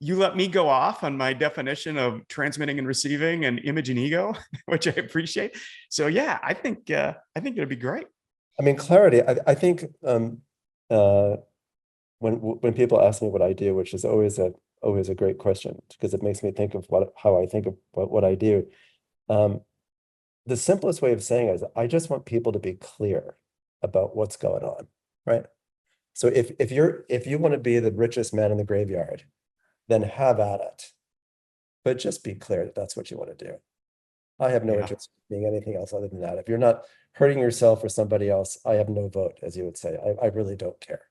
You let me go off on my definition of transmitting and receiving and image and ego, which I appreciate. So yeah, I think it'd be great. I mean, clarity. I think uh, when people ask me what I do, which is always a great question because it makes me think of how I think of what I do. Um, the simplest way of saying it is I just want people to be clear about what's going on, right? So if you want to be the richest man in the graveyard, then have at it. But just be clear that that's what you want to do. I have no Yeah. interest in being anything else other than that. If you're not hurting yourself or somebody else, I have no vote, as you would say. I really don't care.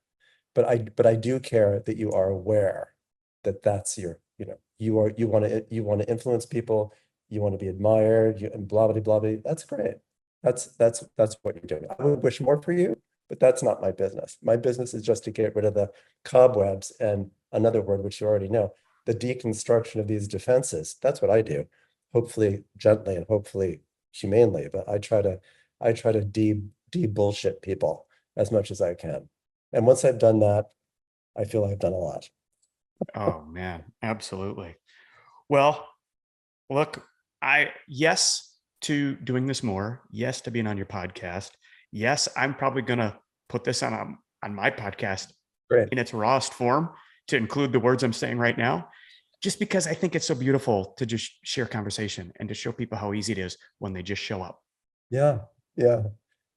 But I do care that you are aware that that's your, you want to influence people, you want to be admired, and blah blah blah blah. That's great. That's what you're doing. I would wish more for you, but that's not my business. My business is just to get rid of the cobwebs and another word which you already know, the deconstruction of these defenses. That's what I do. Hopefully gently and hopefully humanely, but I try to de-bullshit people as much as I can. And once I've done that, I feel I've done a lot. Oh man, absolutely. Well, look, yes to doing this more. Yes to being on your podcast. Yes, I'm probably gonna put this on my podcast Great. in its rawest form to include the words I'm saying right now, just because I think it's so beautiful to just share conversation and to show people how easy it is when they just show up. Yeah. Yeah.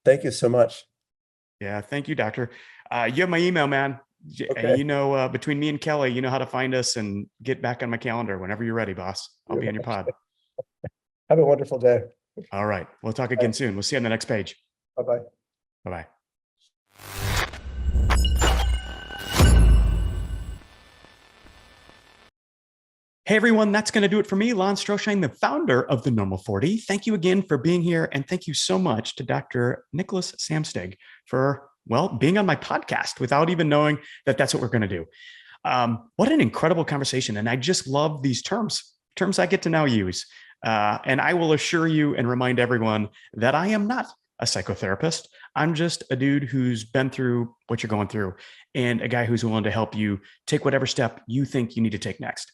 Thank you so much. Yeah, thank you, doctor. You have my email, man. Okay. Between me and Kelly, you know how to find us and get back on my calendar whenever you're ready, boss. I'll be on your pod. Have a wonderful day. All right. We'll talk again soon. We'll see you on the next page. Bye-bye. Bye-bye. Hey everyone, that's going to do it for me, Lon Stroschein, the founder of The Normal 40. Thank you again for being here, and thank you so much to Dr. Nicholas Samstag for, well, being on my podcast without even knowing that that's what we're going to do. What an incredible conversation, and I just love these terms I get to now use. And I will assure you and remind everyone that I am not a psychotherapist. I'm just a dude who's been through what you're going through and a guy who's willing to help you take whatever step you think you need to take next.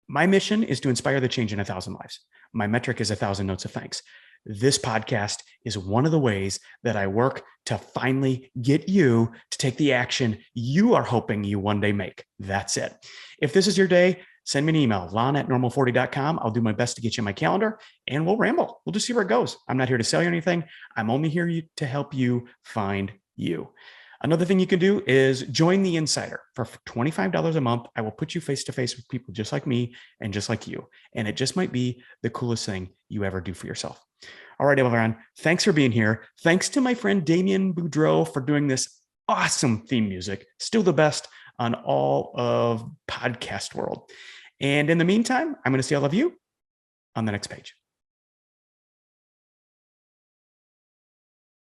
My mission is to inspire the change in 1,000 lives. My metric is 1,000 notes of thanks. This podcast is one of the ways that I work to finally get you to take the action you are hoping you one day make. That's it. If this is your day, send me an email, lon@normal40.com. I'll do my best to get you on my calendar and we'll ramble. We'll just see where it goes. I'm not here to sell you anything. I'm only here to help you find you. Another thing you can do is join the Insider. For $25 a month, I will put you face to face with people just like me and just like you. And it just might be the coolest thing you ever do for yourself. All right, everyone. Thanks for being here. Thanks to my friend Damien Boudreau for doing this awesome theme music. Still the best on all of podcast world. And in the meantime, I'm going to see all of you on the next page.